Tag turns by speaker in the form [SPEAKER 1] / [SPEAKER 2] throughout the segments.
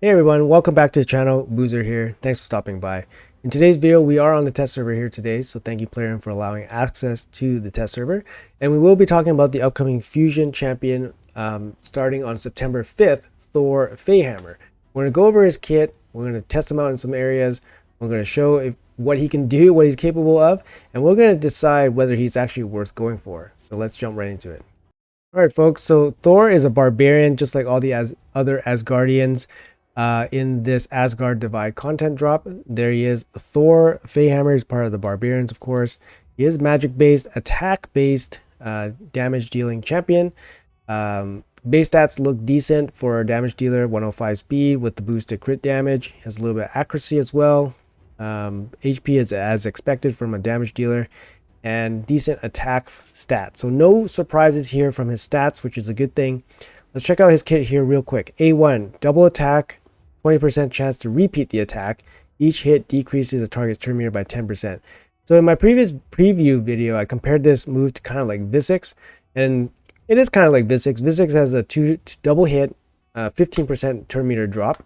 [SPEAKER 1] Hey everyone, welcome back to the channel. Boozer here. Thanks for stopping by. In today's video, we are on the test server here today, so thank you PlayerIn for allowing access to the test server. And we will be talking about the upcoming Fusion Champion starting on September 5th, Thor Faehammer. We're going to go over his kit, we're going to test him out in some areas, we're going to show what he can do, what he's capable of, and we're going to decide whether he's actually worth going for. So let's jump right into it. Alright folks, so Thor is a barbarian just like all the other Asgardians. In this Asgard Divide content drop, there he is. Thor Faehammer is part of the Barbarians, of course. He is magic-based, attack-based, damage-dealing champion. Base stats look decent for a damage dealer, 105 speed with the boosted crit damage. He has a little bit of accuracy as well. HP is as expected from a damage dealer, and decent attack stats. So no surprises here from his stats, which is a good thing. Let's check out his kit here real quick. A1, double attack, 20% chance to repeat the attack. Each hit decreases the target's turn meter by 10%. So in my previous preview video, I compared this move to kind of like Visix, and it is kind of like Visix. Visix has a double hit, 15% turn meter drop,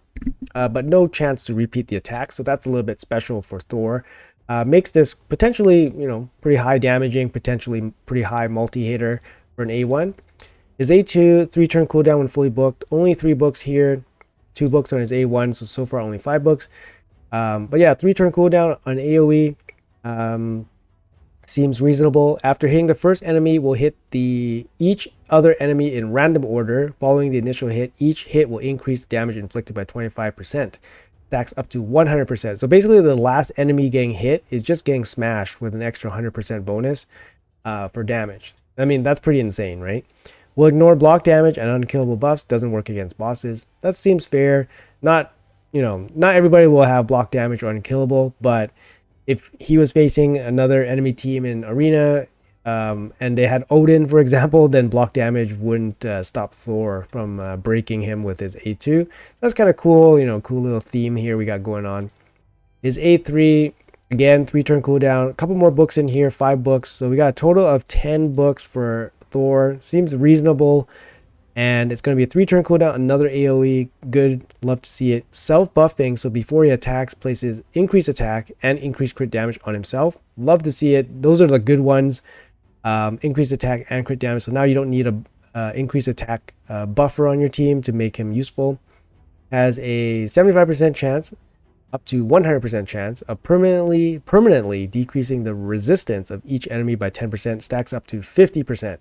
[SPEAKER 1] but no chance to repeat the attack. So that's a little bit special for Thor. Makes this potentially, pretty high damaging, potentially pretty high multi-hitter for an A1. His A2, 3 turn cooldown when fully booked. Only 3 books here. 2 books on his A1, so far only 5 books. But yeah, 3 turn cooldown on AoE seems reasonable. After hitting the first enemy, will hit each other enemy in random order. Following the initial hit, each hit will increase the damage inflicted by 25%. Stacks up to 100%. So basically the last enemy getting hit is just getting smashed with an extra 100% bonus for damage. I mean, that's pretty insane, right? Will ignore block damage and unkillable buffs. Doesn't work against bosses. That seems fair. Not everybody will have block damage or unkillable, but if he was facing another enemy team in arena and they had Odin, for example, then block damage wouldn't stop Thor from breaking him with his A2. So that's kind of cool. Cool little theme here we got going on. His A3, again, 3 turn cooldown. A couple more books in here, 5 books. So we got a total of 10 books for Thor. Seems reasonable, and it's going to be a 3 turn cooldown, another AoE. Good, love to see it. Self buffing, so before he attacks, places increased attack and increased crit damage on himself. Love to see it. Those are the good ones. Increased attack and crit damage, so now you don't need a increased attack buffer on your team to make him useful. Has a 75% chance up to 100% chance of permanently decreasing the resistance of each enemy by 10%. Stacks up to 50%.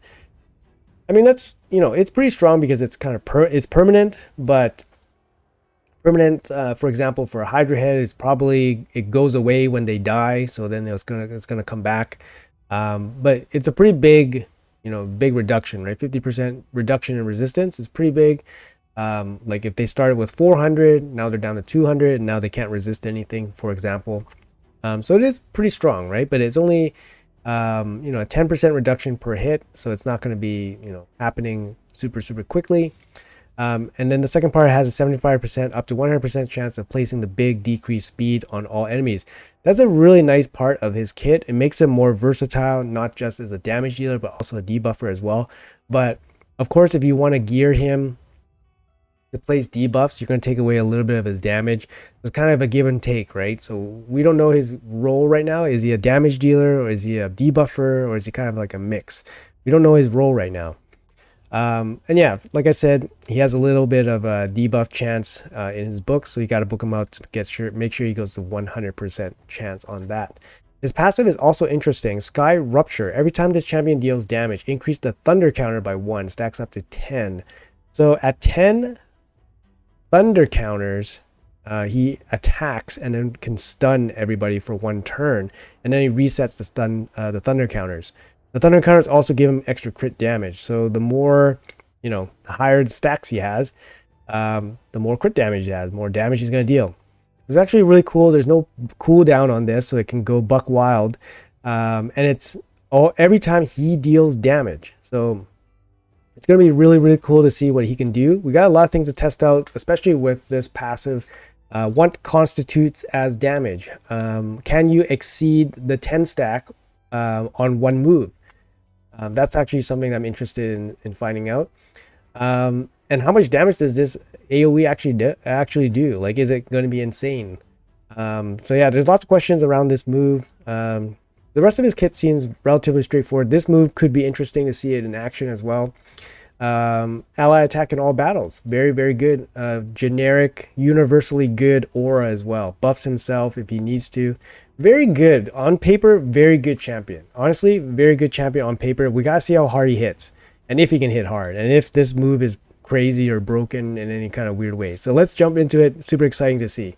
[SPEAKER 1] I mean, that's, it's pretty strong because it's kind of it's permanent, but permanent, for example, for a Hydra head, it goes away when they die, so then it's gonna come back. But it's a pretty big, big reduction, right? 50% reduction in resistance is pretty big. Like if they started with 400, now they're down to 200, and now they can't resist anything, for example. So it is pretty strong, right? But it's only a 10% reduction per hit, so it's not going to be happening super quickly. And then the second part has a 75% up to 100% chance of placing the big decreased speed on all enemies. That's a really nice part of his kit. It makes him more versatile, not just as a damage dealer, but also a debuffer as well. But of course, if you want to gear him to place debuffs, you're going to take away a little bit of his damage. It's kind of a give and take, right? So we don't know his role right now. Is he a damage dealer, or is he a debuffer, or is he kind of like a mix? We don't know his role right now. And yeah, like I said, he has a little bit of a debuff chance in his book, so you got to book him out to make sure he goes to 100% chance on that. His passive is also interesting. Sky Rupture. Every time this champion deals damage, increase the thunder counter by 1. Stacks up to 10. So at 10 thunder counters, he attacks and then can stun everybody for 1 turn, and then he resets the thunder counters. The thunder counters also give him extra crit damage, so the more, the higher the stacks he has, the more crit damage he has, more damage he's going to deal. It's actually really cool. There's no cooldown on this, so it can go buck wild, and it's every time he deals damage. So it's going to be really cool to see what he can do. We got a lot of things to test out, especially with this passive. What constitutes as damage? Can you exceed the 10 stack on 1 move? That's actually something I'm interested in finding out. And how much damage does this AoE actually do? Like, is it going to be insane? So yeah, there's lots of questions around this move. The rest of his kit seems relatively straightforward. This move could be interesting to see it in action as well. Ally attack in all battles. Very, very good. Generic, universally good aura as well. Buffs himself if he needs to. Very good. On paper, very good champion. Honestly, very good champion on paper. We gotta see how hard he hits. And if he can hit hard. And if this move is crazy or broken in any kind of weird way. So let's jump into it. Super exciting to see.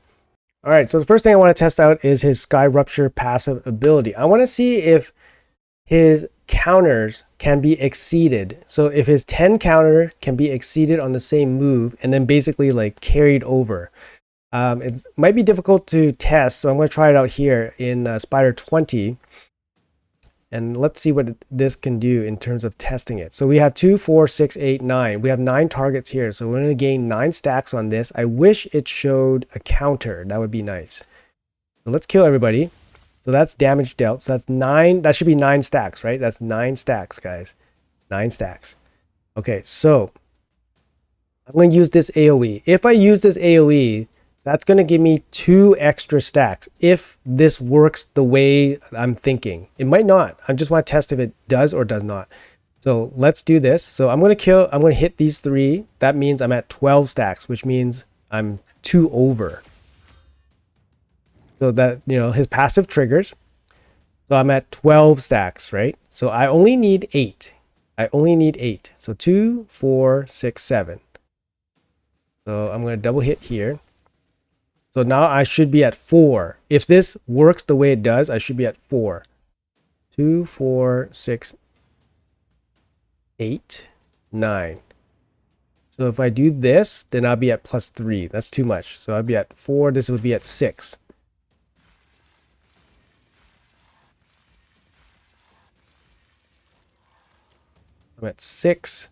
[SPEAKER 1] Alright, so the first thing I want to test out is his Sky Rupture passive ability. I want to see if his counters can be exceeded. So if his 10 counter can be exceeded on the same move and then basically like carried over. It might be difficult to test, so I'm going to try it out here in Spider 20. And let's see what this can do in terms of testing it. So we have 2, 4, 6, 8, 9. We have 9 targets here. So we're going to gain 9 stacks on this. I wish it showed a counter. That would be nice. So let's kill everybody. So that's damage dealt. So that's 9. That should be 9 stacks, right? That's 9 stacks, guys. 9 stacks. Okay, so I'm going to use this AoE. If I use this AoE, that's going to give me 2 extra stacks if this works the way I'm thinking. It might not. I just want to test if it does or does not. So let's do this. So I'm going to hit these 3. That means I'm at 12 stacks, which means I'm 2 over. So that, you know, his passive triggers. So I'm at 12 stacks, right? So I only need 8. I only need 8. So 2, 4, 6, 7. So I'm going to double hit here. So now I should be at 4. If this works the way it does, I should be at 4. 2, 4, 6, 8, 9. So if I do this, then I'll be at plus 3. That's too much. So I'll be at 4. This would be at 6. I'm at 6.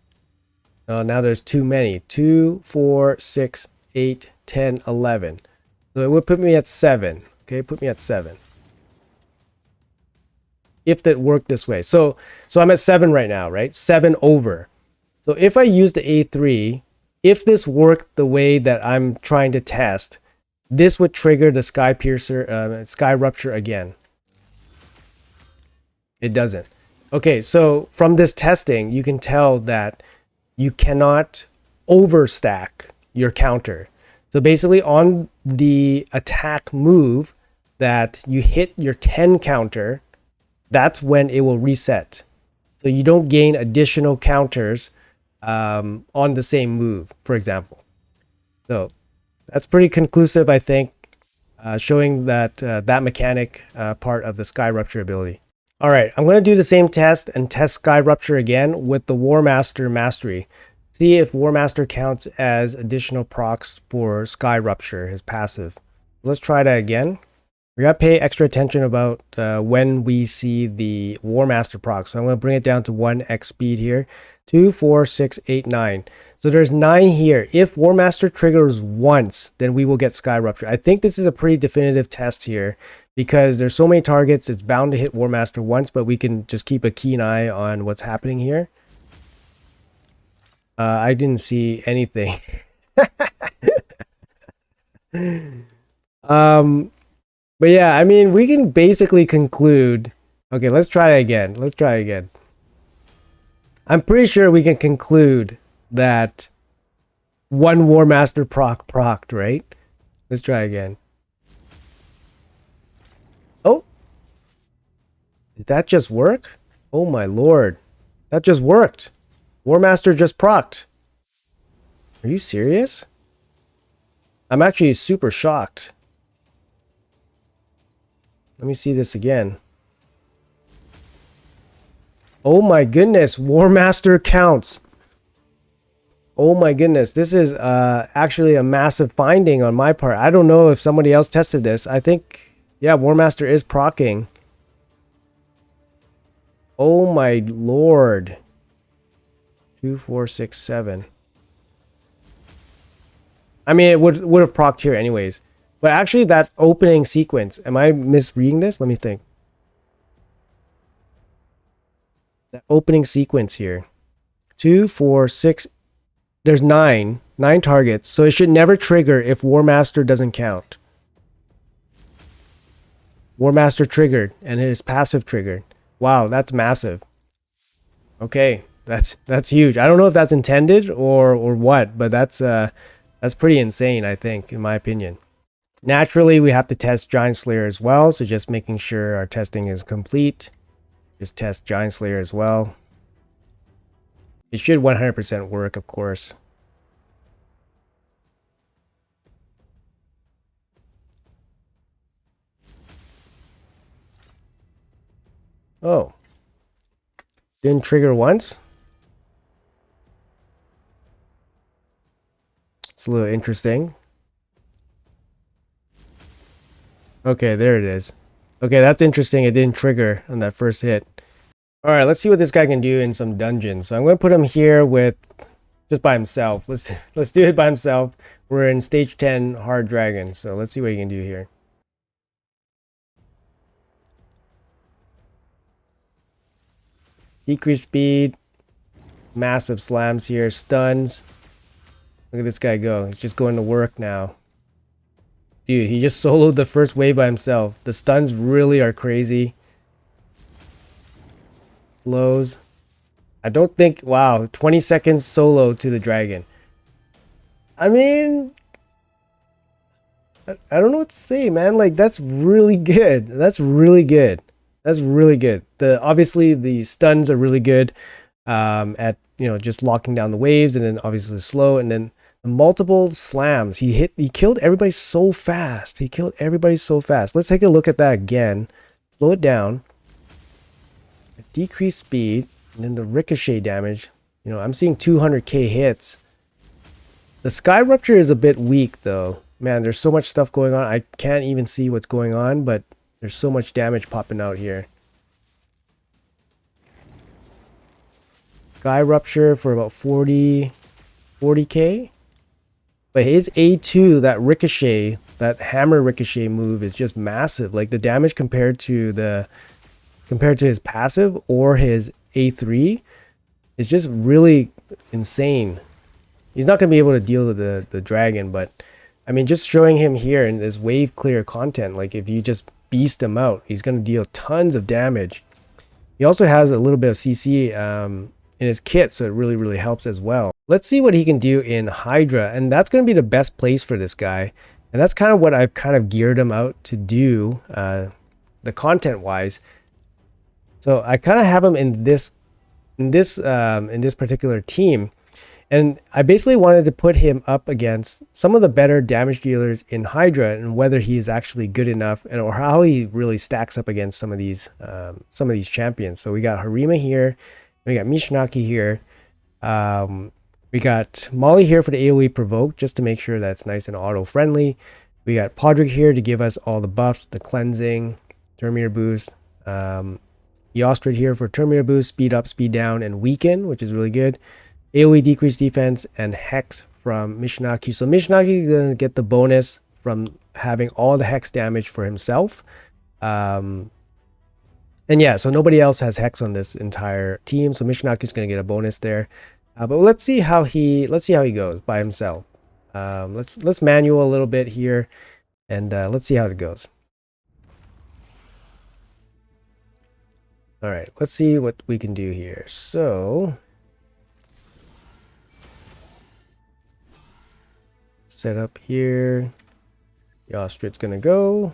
[SPEAKER 1] Oh, now there's too many. 2, 4, 6, 8, 10, 11. So it would put me at 7. Okay, put me at 7. If that worked this way. So I'm at 7 right now, right? 7 over. So if I use the A3, if this worked the way that I'm trying to test, this would trigger the Sky Rupture again. It doesn't. Okay, so from this testing, you can tell that you cannot overstack your counter. So basically on the attack move that you hit your 10 counter, that's when it will reset. So you don't gain additional counters on the same move, for example. So that's pretty conclusive, I think, showing that that mechanic part of the Sky Rupture ability. All right, I'm going to do the same test and test Sky Rupture again with the War Master Mastery. See if War Master counts as additional procs for Sky Rupture, his passive. Let's try that again. We got to pay extra attention about when we see the War Master proc. So I'm going to bring it down to 1x speed here. 2, 4, 6, 8, 9. So there's 9 here. If War Master triggers once, then we will get Sky Rupture. I think this is a pretty definitive test here because there's so many targets. It's bound to hit War Master once, but we can just keep a keen eye on what's happening here. I didn't see anything. But yeah, I mean, we can basically conclude. Okay, let's try it again. Let's try it again. I'm pretty sure we can conclude that one War Master procced, right? Let's try again. Oh, did that just work? Oh my lord, that just worked. War Master just procced. Are you serious? I'm actually super shocked. Let me see this again. Oh my goodness, War Master counts. Oh my goodness, this is actually a massive finding on my part. I don't know if somebody else tested this. I think, yeah, War Master is proccing. Oh my lord. 2, 4, 6, 7. I mean, it would have procced here anyways. But actually, that opening sequence, am I misreading this? Let me think. That opening sequence here. 2, 4, 6. there's nine targets, so it should never trigger if War Master doesn't count. War Master triggered and his passive triggered. Wow, that's massive. Okay, that's huge. I don't know if that's intended or what, but that's pretty insane, I think, in my opinion. Naturally, we have to test Giant Slayer as well, so just making sure our testing is complete. Just test Giant Slayer as well. It should 100% work, of course. Oh. Didn't trigger once? It's a little interesting. Okay, there it is. Okay, that's interesting. It didn't trigger on that first hit. Alright, let's see what this guy can do in some dungeons. So I'm going to put him here with... just by himself. Let's do it by himself. We're in stage 10 hard dragon, so let's see what he can do here. Decrease speed, massive slams here, stuns. Look at this guy go. He's just going to work now. Dude, he just soloed the first wave by himself. The stuns really are crazy. Slows. I don't think... wow, 20 seconds solo to the dragon. I mean... I don't know what to say, man. Like, that's really good. That's really good. That's really good. Obviously the stuns are really good at, you know, just locking down the waves, and then obviously slow, and then the multiple slams. He killed everybody so fast. He killed everybody so fast. Let's take a look at that again. Slow it down. Decrease speed, and then the ricochet damage. You know, I'm seeing 200k hits. The Sky Rupture is a bit weak though. Man, there's so much stuff going on. I can't even see what's going on, but there's so much damage popping out here. Sky Rupture for about 40k. But his A2, that ricochet, that hammer ricochet move is just massive. Like the damage compared to his passive or his A3 is just really insane. He's not going to be able to deal with the dragon, but I mean, just showing him here in this wave clear content, like if you just beast him out, he's going to deal tons of damage. He also has a little bit of CC in his kit, so it really, really helps as well. Let's see what he can do in Hydra, and that's going to be the best place for this guy. And that's kind of what I've kind of geared him out to do, the content-wise. So I kind of have him in this particular team. And I basically wanted to put him up against some of the better damage dealers in Hydra, and whether he is actually good enough, and or how he really stacks up against some of these champions. So we got Harima here, we got Mishinaki here, we got Molly here for the AoE provoke, just to make sure that's nice and auto friendly. We got Podrick here to give us all the buffs, the cleansing, Terminator boost. Eostrid here for Terminator boost, speed up, speed down, and weaken, which is really good. AoE decrease defense, and Hex from Mishinaki. So Mishinaki is going to get the bonus from having all the Hex damage for himself. And yeah, so nobody else has Hex on this entire team. So Mishinaki is going to get a bonus there. But let's see how he goes by himself. Let's manual a little bit here, and let's see how it goes. All right, let's see what we can do here. So set up here. The Ostrit's gonna go.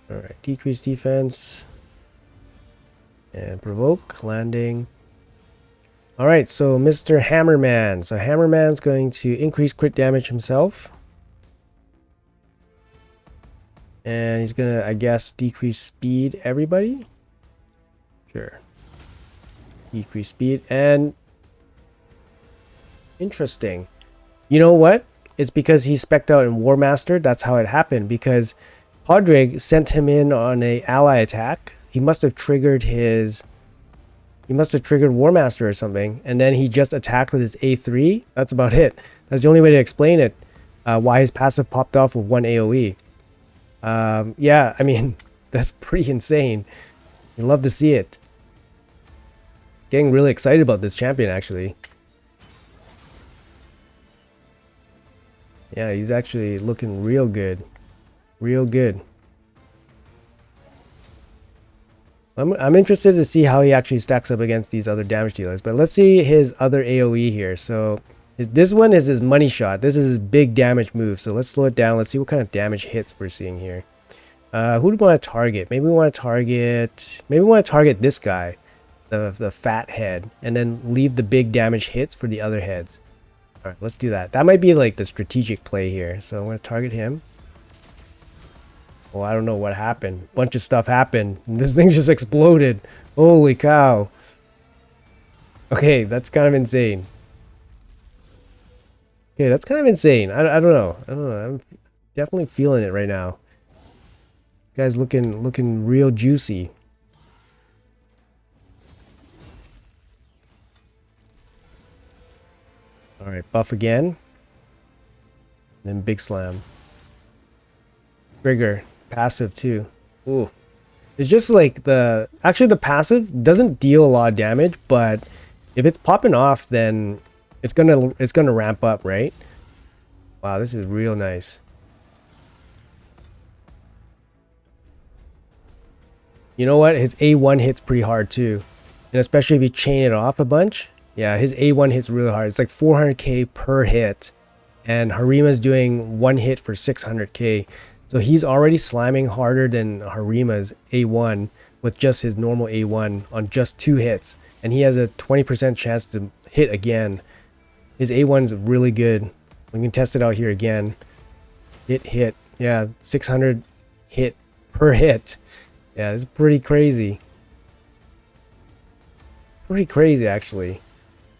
[SPEAKER 1] All right, decrease defense and provoke landing. All right, so Mr. Hammerman. So Hammerman's going to increase crit damage himself, and he's gonna, I guess, decrease speed. Everybody, sure. Decrease speed and. Interesting. You know what? It's because he spec'd out in War Master. That's how it happened, because Podrick sent him in on a ally attack. He must have triggered War Master or something, and then he just attacked with his A3. That's about it. That's the only way to explain it. Why his passive popped off with one AoE. Yeah, I mean, that's pretty insane. You love to see it. getting really excited about this champion, actually. Yeah, he's actually looking real good. Real good. I'm interested to see how he actually stacks up against these other damage dealers. But let's see his other AoE here. So this one is his money shot. This is his big damage move. So let's slow it down. Let's see what kind of damage hits we're seeing here. Who do we want to target? Maybe we want to target this guy, the fat head, and then leave the big damage hits for the other heads. All right, let's do that. That might be like the strategic play here. So I'm going to target him. Well, I don't know what happened. Bunch of stuff happened. This thing just exploded. Holy cow. Okay, that's kind of insane. Okay, that's kind of insane. I don't know. I'm definitely feeling it right now. Guy's looking real juicy. All right, buff again. Then big slam. Trigger. Passive too. Ooh. It's just like the passive doesn't deal a lot of damage, but if it's popping off, then it's gonna ramp up, right? Wow, this is real nice. You know what? His A1 hits pretty hard too. And especially if you chain it off a bunch. Yeah, his A1 hits really hard. It's like 400k per hit. And Harima's doing one hit for 600k. So he's already slamming harder than Harima's A1 with just his normal A1 on just 2 hits. And he has a 20% chance to hit again. His A1's really good. We can test it out here again. Hit. Yeah, 600 hit per hit. Yeah, it's pretty crazy. Pretty crazy, actually.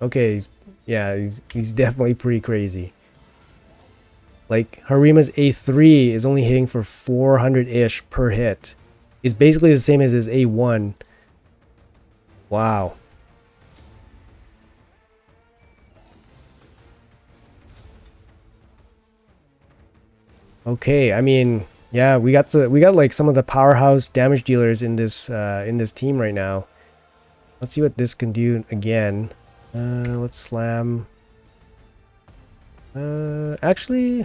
[SPEAKER 1] Okay, he's definitely pretty crazy. Like, Harima's A3 is only hitting for 400-ish per hit. It's basically the same as his A1. Wow. Okay, I mean, yeah, we got like some of the powerhouse damage dealers in this team right now. Let's see what this can do again. Let's slam. Actually,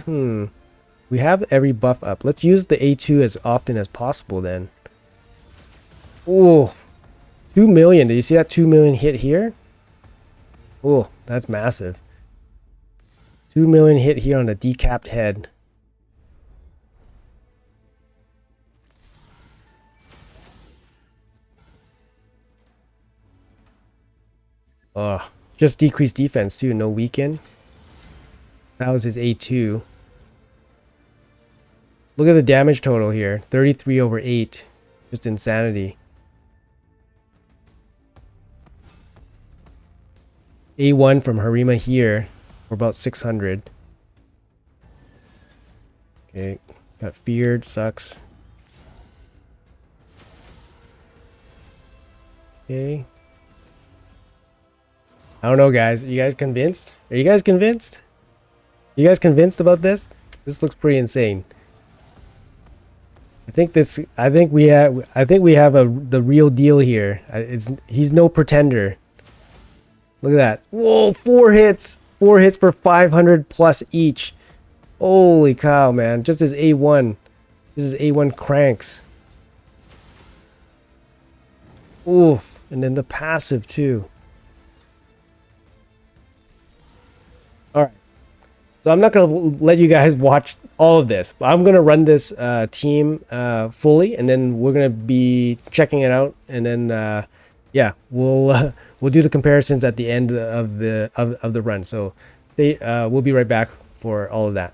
[SPEAKER 1] we have every buff up. Let's use the A2 as often as possible then. Oh, 2 million. Did you see that 2 million hit here? Oh, that's massive. 2 million hit here on the decapped head. Oh, just decreased defense too. No weaken. That was his A2. Look at the damage total here. 33 over 8. Just insanity. A1 from Harima here for about 600. Okay. Got feared. Sucks. Okay. I don't know, guys. Are you guys convinced? Are you guys convinced? You guys convinced about this? This looks pretty insane. I think we have the real deal here. He's no pretender. Look at that. Whoa, 4 hits. 4 hits for 500 plus each. Holy cow, man. Just as A1. This is A1 cranks. Oof. And then the passive too. Alright. So I'm not going to let you guys watch all of this. But I'm going to run this team fully. And then we're going to be checking it out. And then, yeah, we'll do the comparisons at the end of the run. So we'll be right back for all of that.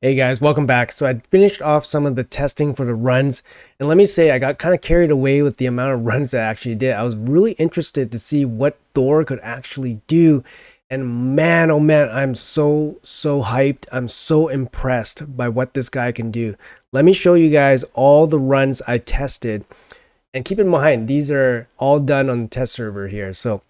[SPEAKER 1] Hey guys, welcome back. So I finished off some of the testing for the runs, and let me say I got kind of carried away with the amount of runs that I actually did. I was really interested to see what Thor could actually do, and man, oh man, I'm so hyped. I'm so impressed by what this guy can do. Let me show you guys all the runs I tested, and keep in mind these are all done on the test server here. So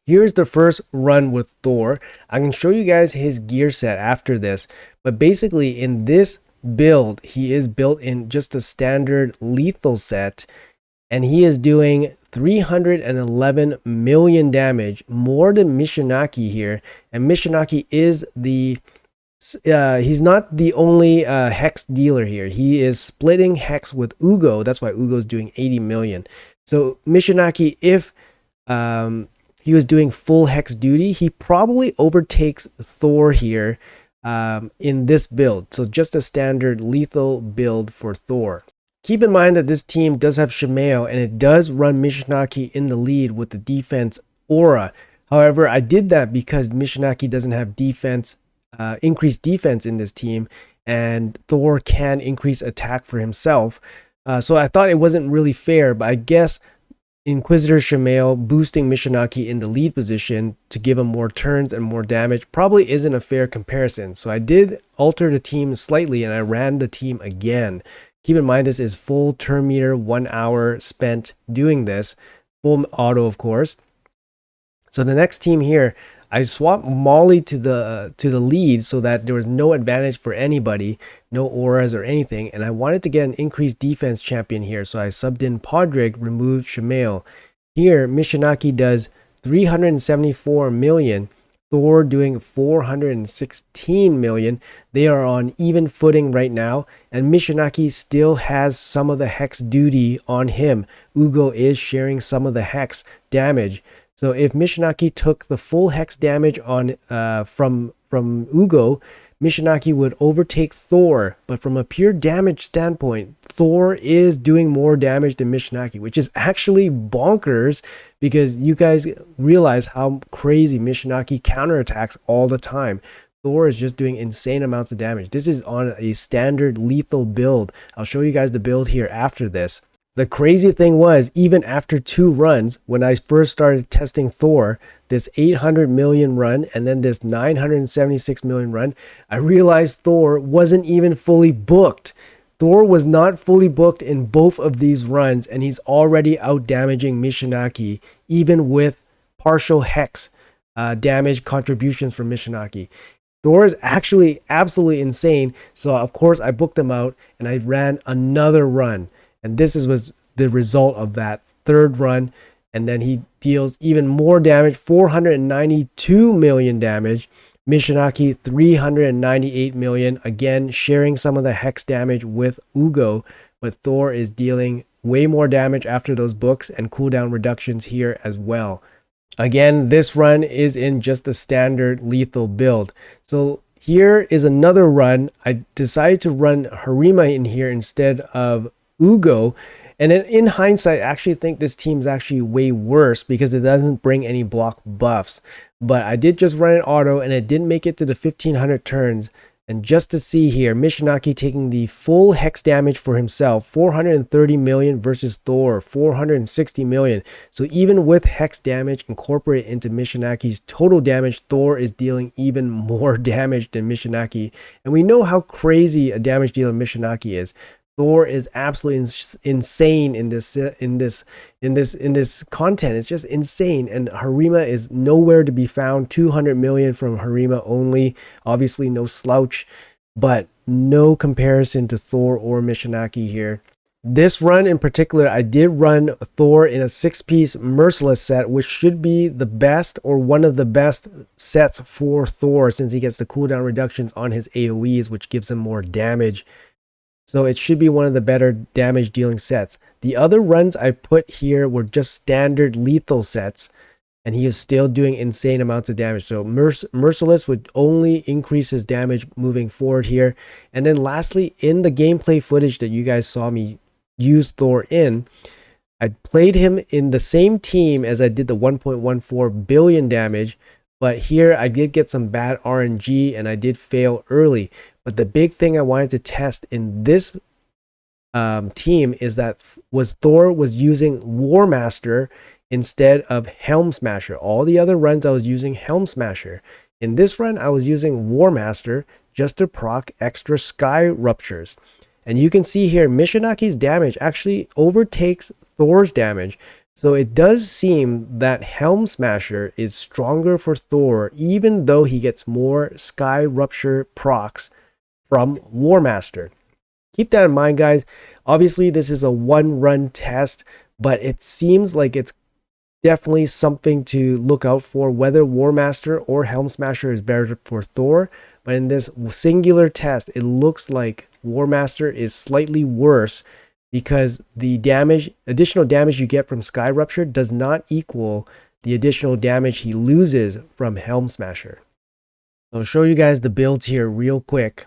[SPEAKER 1] here's the first run with Thor. I can show you guys his gear set after this, but basically in this build, he is built in just a standard lethal set, and he is doing 311 million damage, more than Mishinaki here. And Mishinaki is the he's not the only hex dealer here. He is splitting hex with Ugo. That's why Ugo's doing 80 million. So Mishinaki, if he was doing full hex duty, he probably overtakes Thor here in this build. So just a standard lethal build for Thor. Keep in mind that this team does have Shimeo, and it does run Mishinaki in the lead with the defense aura. However, I did that because Mishinaki doesn't have defense, increased defense in this team, and Thor can increase attack for himself. So I thought it wasn't really fair, but I guess Inquisitor Shimeo boosting Mishinaki in the lead position to give him more turns and more damage probably isn't a fair comparison. So I did alter the team slightly, and I ran the team again. Keep in mind, this is full turn meter, 1 hour spent doing this, full auto, of course. So the next team here, I swapped Molly to the lead so that there was no advantage for anybody, no auras or anything, and I wanted to get an increased defense champion here, so I subbed in Podrick, removed Shimeo. Here, Mishinaki does 374 million, Thor doing 416 million. They are on even footing right now, and Mishinaki still has some of the hex duty on him. Ugo is sharing some of the hex damage. So if Mishinaki took the full hex damage on from Ugo, Mishinaki would overtake Thor. But from a pure damage standpoint, Thor is doing more damage than Mishinaki, which is actually bonkers because you guys realize how crazy Mishinaki counterattacks all the time. Thor is just doing insane amounts of damage. This is on a standard lethal build. I'll show you guys the build here after this. The crazy thing was, even after 2 runs, when I first started testing Thor, this 800 million run and then this 976 million run, I realized Thor wasn't even fully booked. Thor was not fully booked in both of these runs, and he's already out damaging Mishinaki, even with partial hex damage contributions from Mishinaki. Thor is actually absolutely insane, so of course I booked him out and I ran another run. And this was the result of that 3rd run. And then he deals even more damage, 492 million damage. Mishinaki, 398 million. Again, sharing some of the hex damage with Ugo. But Thor is dealing way more damage after those books and cooldown reductions here as well. Again, this run is in just a standard lethal build. So here is another run. I decided to run Harima in here instead of Ugo, and in hindsight, I actually think this team is actually way worse because it doesn't bring any block buffs. But I did just run an auto, and it didn't make it to the 1500 turns. And just to see here, Mishinaki taking the full hex damage for himself, 430 million versus Thor, 460 million. So even with hex damage incorporated into Mishinaki's total damage, Thor is dealing even more damage than Mishinaki. And we know how crazy a damage dealer Mishinaki is. Thor is absolutely insane in this content. It's just insane, and Harima is nowhere to be found. 200 million from Harima only. Obviously, no slouch, but no comparison to Thor or Mishinaki here. This run in particular, I did run Thor in a 6-piece Merciless set, which should be the best or one of the best sets for Thor since he gets the cooldown reductions on his AoEs, which gives him more damage. So it should be one of the better damage dealing sets. The other runs I put here were just standard lethal sets, and he is still doing insane amounts of damage. So Merciless would only increase his damage moving forward here. And then lastly, in the gameplay footage that you guys saw me use Thor in, I played him in the same team as I did the 1.14 billion damage, but here I did get some bad RNG and I did fail early. But the big thing I wanted to test in this team is that Thor was using War Master instead of Helm Smasher. All the other runs I was using Helm Smasher. In this run I was using War Master just to proc extra Sky Ruptures. And you can see here Mishinaki's damage actually overtakes Thor's damage. So it does seem that Helm Smasher is stronger for Thor even though he gets more Sky Rupture procs from War Master. Keep that in mind, guys. Obviously, this is a 1-run test, but it seems like it's definitely something to look out for, whether War Master or Helm Smasher is better for Thor. But in this singular test, it looks like War Master is slightly worse because the additional damage you get from Sky Rupture does not equal the additional damage he loses from Helm Smasher. So I'll show you guys the builds here real quick.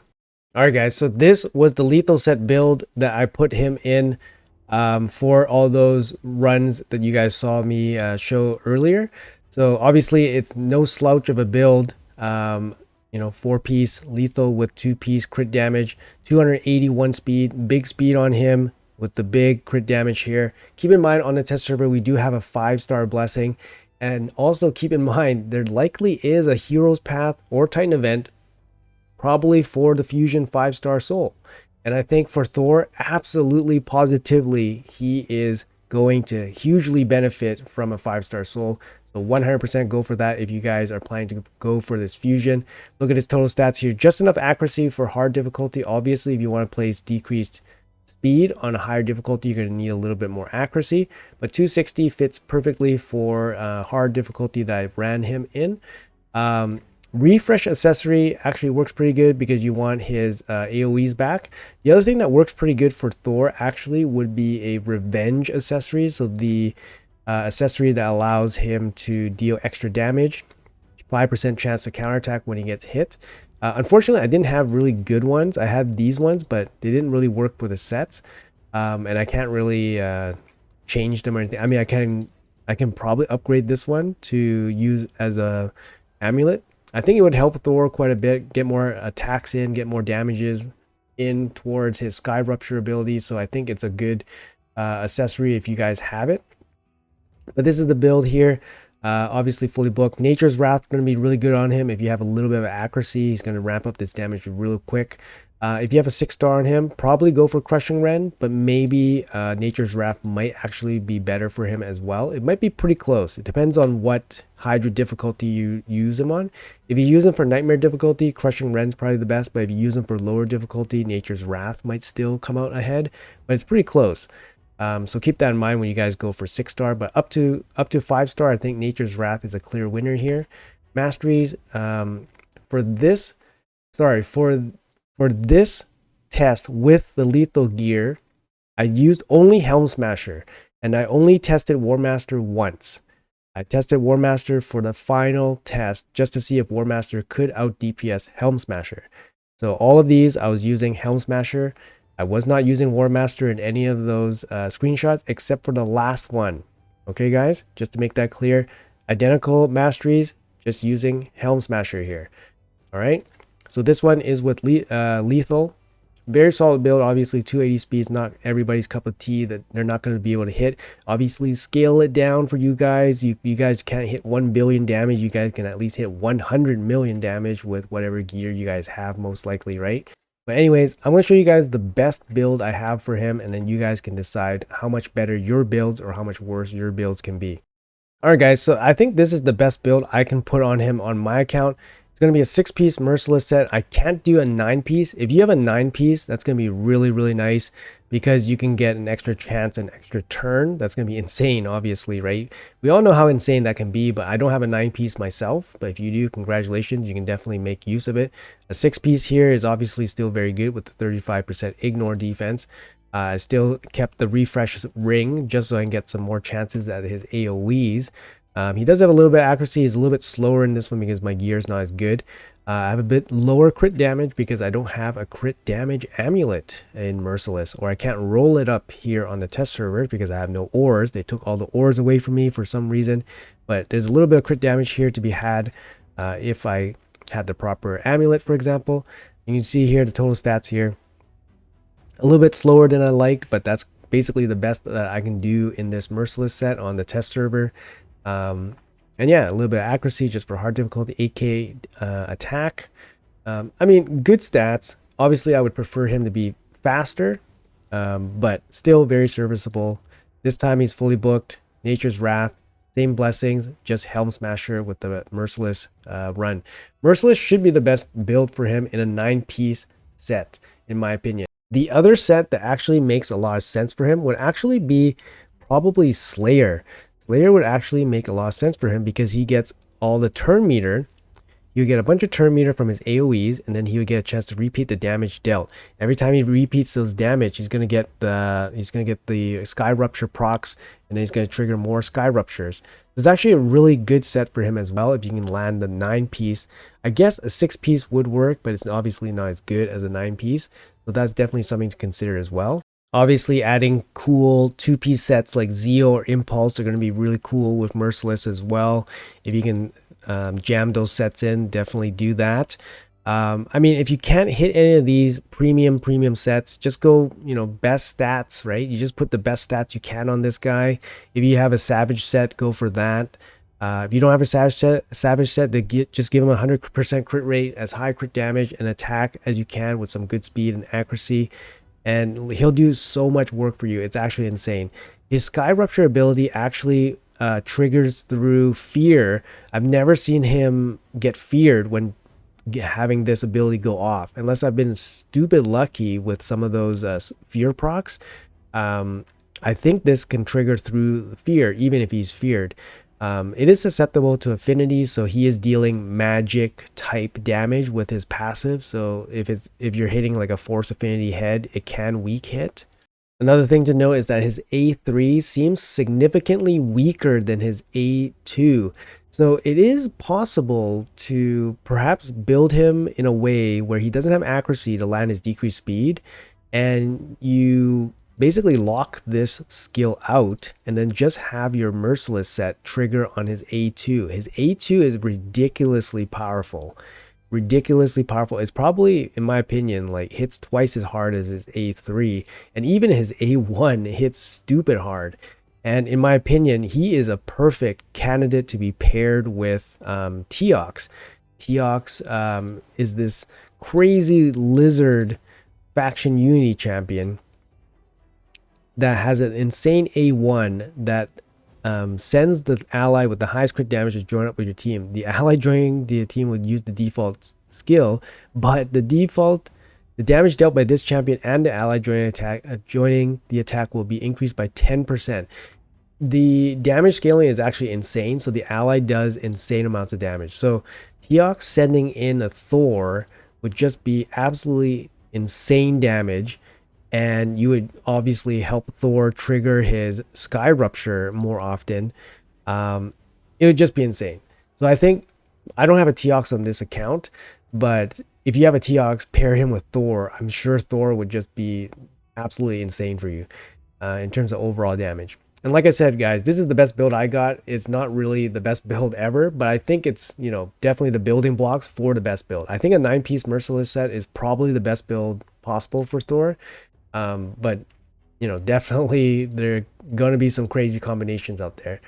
[SPEAKER 1] Alright guys, so this was the lethal set build that I put him in for all those runs that you guys saw me show earlier. So obviously it's no slouch of a build. 4-piece lethal with 2-piece crit damage, 281 speed, big speed on him with the big crit damage here. Keep in mind on the test server we do have a 5-star blessing, and also keep in mind there likely is a Hero's Path or Titan event probably for the Fusion 5-star soul. And I think for Thor, absolutely positively, he is going to hugely benefit from a 5-star soul. So 100% go for that if you guys are planning to go for this fusion. Look at his total stats here. Just enough accuracy for hard difficulty. Obviously, if you want to place decreased speed on a higher difficulty, you're going to need a little bit more accuracy. But 260 fits perfectly for hard difficulty that I ran him in. Refresh accessory actually works pretty good because you want his AoEs back. The other thing that works pretty good for Thor actually would be a revenge accessory. So the accessory that allows him to deal extra damage, 5% chance to counterattack when he gets hit. Unfortunately, I didn't have really good ones. I had these ones, but they didn't really work with the sets. And I can't really change them or anything. I mean, I can probably upgrade this one to use as a amulet. I think it would help Thor quite a bit, get more attacks in, get more damages in towards his Sky Rupture ability. So I think it's a good accessory if you guys have it. But this is the build here. Obviously fully booked. Nature's Wrath is going to be really good on him. If you have a little bit of accuracy, he's going to ramp up this damage real quick. If you have a 6-star on him, probably go for Crushing Rend, but maybe Nature's Wrath might actually be better for him as well. It might be pretty close. It depends on what Hydra difficulty you use him on. If you use him for Nightmare difficulty, Crushing Rend's probably the best, but if you use him for lower difficulty, Nature's Wrath might still come out ahead, but it's pretty close. So keep that in mind when you guys go for 6-star, but up to 5-star, I think Nature's Wrath is a clear winner here. Masteries, for this test with the lethal gear, I used only Helm Smasher, and I only tested War Master once. I tested War Master for the final test just to see if War Master could out DPS Helm Smasher. So all of these I was using Helm Smasher. I was not using War Master in any of those screenshots except for the last one. Okay guys, just to make that clear, identical masteries, just using Helm Smasher here. All right, so this one is with lethal. Very solid build. Obviously 280 speed is not everybody's cup of tea, that they're not going to be able to hit. Obviously scale it down for you guys. You guys can't hit 1 billion damage. You guys can at least hit 100 million damage with whatever gear you guys have, most likely, right? But anyways, I'm going to show you guys the best build I have for him, and then you guys can decide how much better your builds or how much worse your builds can be. Alright guys, so I think this is the best build I can put on him on my account. It's going to be a 6-piece Merciless set. I can't do a 9-piece. If you have a 9-piece, that's going to be really, really nice because you can get an extra chance, an extra turn. That's going to be insane, obviously, right? We all know how insane that can be, but I don't have a 9-piece myself. But if you do, congratulations, you can definitely make use of it. A 6-piece here is obviously still very good with the 35% ignore defense. I still kept the refresh ring just so I can get some more chances at his AoEs. He does have a little bit of accuracy. He's a little bit slower in this one because my gear is not as good. I have a bit lower crit damage because I don't have a crit damage amulet in Merciless, or I can't roll it up here on the test server because I have no ores. They took all the ores away from me for some reason, but there's a little bit of crit damage here to be had if I had the proper amulet, for example. You can see here the total stats here. A little bit slower than I liked, but that's basically the best that I can do in this Merciless set on the test server. And yeah, a little bit of accuracy just for hard difficulty, 8k attack. I mean, good stats. Obviously, I would prefer him to be faster, but still very serviceable. This time he's fully booked. Nature's Wrath, same blessings, just Helm Smasher with the Merciless run. Merciless should be the best build for him in a 9-piece set, in my opinion. The other set that actually makes a lot of sense for him would actually be probably Slayer. Slayer would actually make a lot of sense for him because he gets all the turn meter. You get a bunch of turn meter from his AoEs, and then he would get a chance to repeat the damage dealt. Every time he repeats those damage, he's gonna get the Sky Rupture procs, and then he's gonna trigger more Sky Ruptures. It's actually a really good set for him as well if you can land the 9-piece. I guess a 6-piece would work, but it's obviously not as good as a 9-piece. So that's definitely something to consider as well. Obviously, adding cool 2-piece sets like Zeo or Impulse are going to be really cool with Merciless as well. If you can jam those sets in, definitely do that. I mean, if you can't hit any of these premium sets, just go, best stats, right? You just put the best stats you can on this guy. If you have a Savage set, go for that. If you don't have a Savage set, just give him 100% crit rate, as high crit damage and attack as you can with some good speed and accuracy. And he'll do so much work for you. It's actually insane. His Sky Rupture ability actually triggers through fear. I've never seen him get feared when having this ability go off, unless I've been stupid lucky with some of those fear procs. I think this can trigger through fear even if he's feared. It is susceptible to affinities, so he is dealing magic type damage with his passive. So if you're hitting like a force affinity head, it can weak hit. Another thing to note is that his A3 seems significantly weaker than his A2. So it is possible to perhaps build him in a way where he doesn't have accuracy to land his decreased speed, and you basically lock this skill out and then just have your Merciless set trigger on his A2. His A2 is ridiculously powerful. It's probably, in my opinion, like hits twice as hard as his A3, and even his A1 hits stupid hard. And in my opinion, he is a perfect candidate to be paired with Teox. Teox is this crazy lizard faction unity champion that has an insane A1 that sends the ally with the highest crit damage to join up with your team. The ally joining the team would use the default skill, but the damage dealt by this champion and the ally joining the attack will be increased by 10%. The damage scaling is actually insane, so the ally does insane amounts of damage. So Teox sending in a Thor would just be absolutely insane damage, and you would obviously help Thor trigger his Sky Rupture more often. It would just be insane. So I think I don't have a Teox on this account, but if you have a Teox, pair him with Thor. I'm sure Thor would just be absolutely insane for you in terms of overall damage. And like I said, guys, this is the best build I got. It's not really the best build ever, but I think it's, definitely the building blocks for the best build. I think a 9-piece Merciless set is probably the best build possible for Thor. But definitely there are going to be some crazy combinations out there.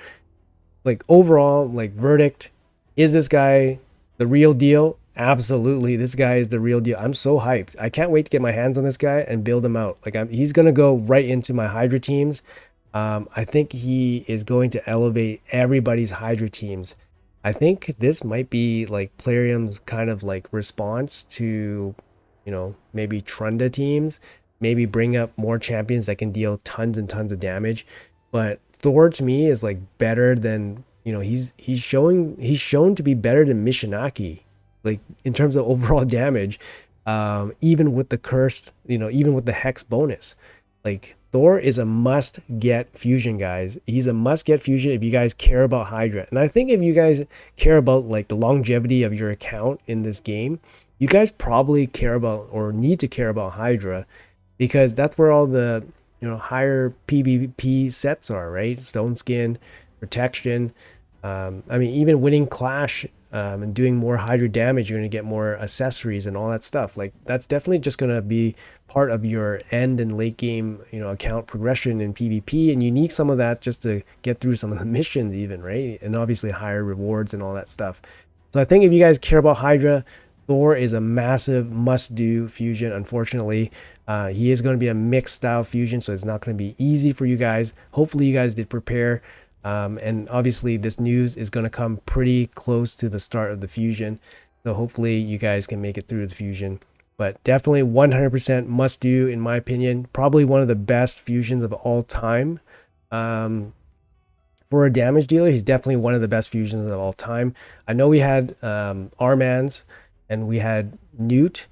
[SPEAKER 1] Like overall, like verdict, is this guy the real deal? Absolutely, this guy is the real deal. I'm so hyped. I can't wait to get my hands on this guy and build him out. Like he's going to go right into my Hydra teams. I think he is going to elevate everybody's Hydra teams. I think this might be like Plarium's kind of like response to, maybe Trunda teams. Maybe bring up more champions that can deal tons and tons of damage. But Thor to me is like better than, he's shown to be better than Mishinaki, like in terms of overall damage, even with the cursed, even with the hex bonus. Like Thor is a must get fusion, guys. He's a must get fusion if you guys care about Hydra. And I think if you guys care about like the longevity of your account in this game, you guys probably care about or need to care about Hydra, because that's where all the higher PvP sets are, right? Stone Skin, Protection. I mean, even winning Clash and doing more Hydra damage, you're going to get more accessories and all that stuff. Like that's definitely just going to be part of your end and late game, account progression in PvP, and you need some of that just to get through some of the missions even, right? And obviously higher rewards and all that stuff. So I think if you guys care about Hydra, Thor is a massive must-do fusion. Unfortunately, he is going to be a mixed style fusion, so it's not going to be easy for you guys. Hopefully you guys did prepare. And obviously this news is going to come pretty close to the start of the fusion. So hopefully you guys can make it through the fusion. But definitely 100% must do in my opinion. Probably one of the best fusions of all time. For a damage dealer, he's definitely one of the best fusions of all time. I know we had R-Mans and we had Newt.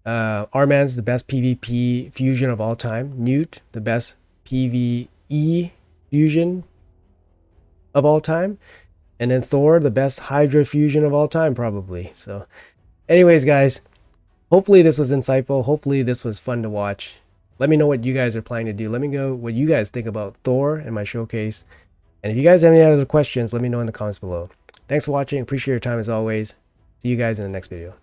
[SPEAKER 1] R-Man's the best PvP fusion of all time. Newt, the best PvE fusion of all time. And then Thor, the best Hydra fusion of all time, probably. So, anyways, guys, hopefully this was insightful. Hopefully this was fun to watch. Let me know what you guys are planning to do. Let me know what you guys think about Thor and my showcase. And if you guys have any other questions, let me know in the comments below. Thanks for watching. Appreciate your time as always. See you guys in the next video.